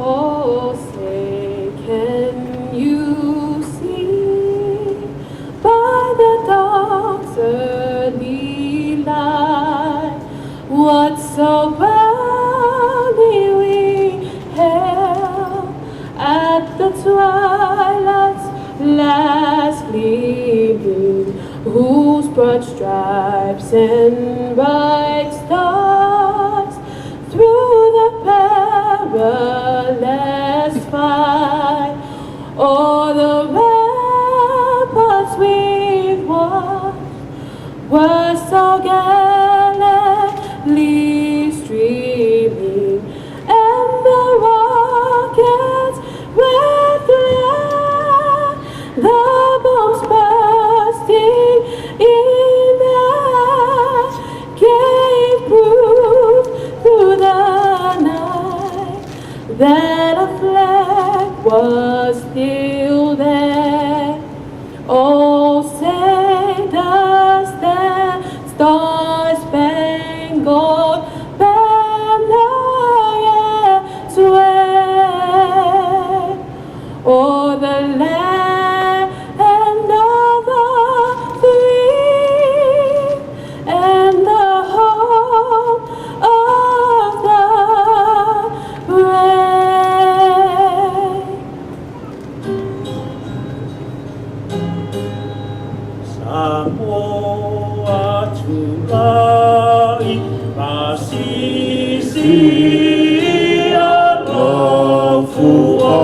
Oh, say, can you see by the dawn's early light what so proudly we hailed at the twilight's last gleaming, whose broad stripes and bright stars through the perilous fight o'er the ramparts we've watched were so gallantly streaming, and the rockets red glare, the bombs bursting in air gave proof through the night that a flag was still there. Oh, say does that star-spangled banner yet wave o'er the land of the free and the home of the brave? Samoa Julai Masisi Alofua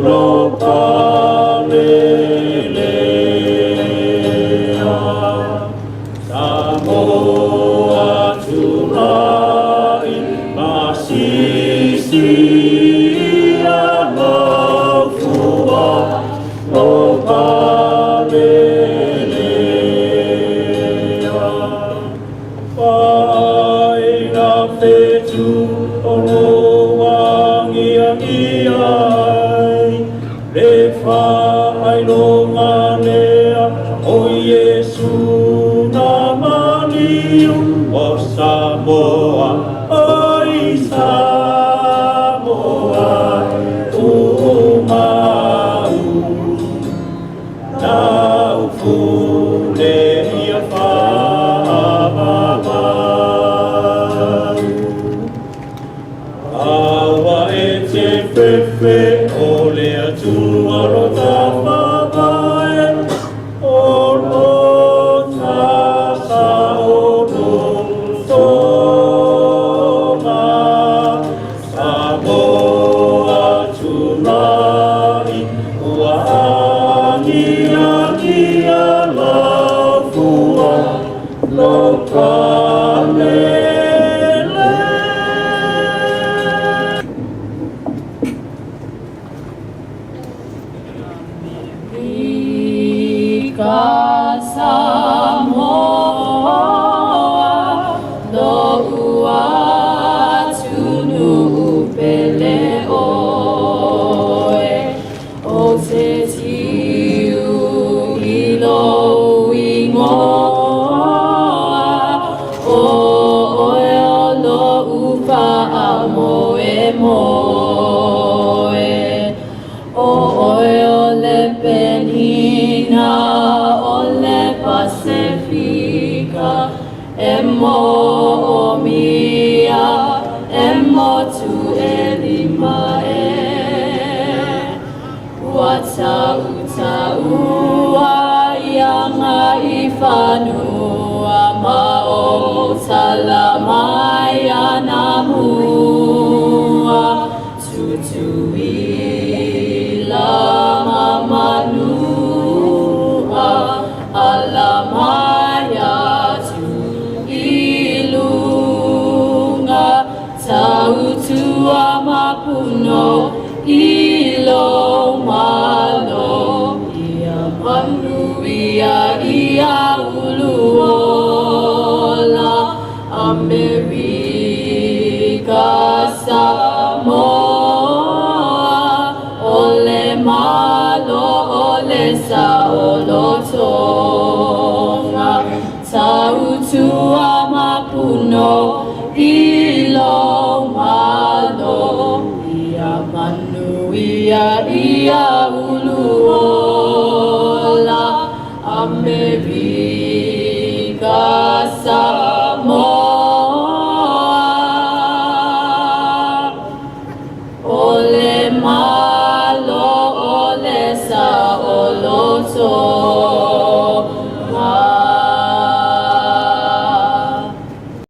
Lopalelea. Samoa Julai Masisi Alofua Lopalelea. Paina fetu oloang iai le fai longa lea o Yesu na maliu o Samoa oi Samoa umau nau fule ia awa e te whewhe o lea tuaro ta whawae o lo ta sa o lo tonga Samoa Julai ua angi ala fua lokalele. Ika Samoa no ua tunu pele oe o te tiu ilo ingoa o oe o lo upa a moe moe o oe o le penina o le Pasifika e mo o mia e mo tu e lima e wata uta ua ianga i whanua ma o talamai ana mua tutui lama manua alamaya tu ilunga tautua mapuno ilo malo ia manu ia uluola America Samoa ole malo ole esa olotonga tautu amapuno ilo malo ia manu ia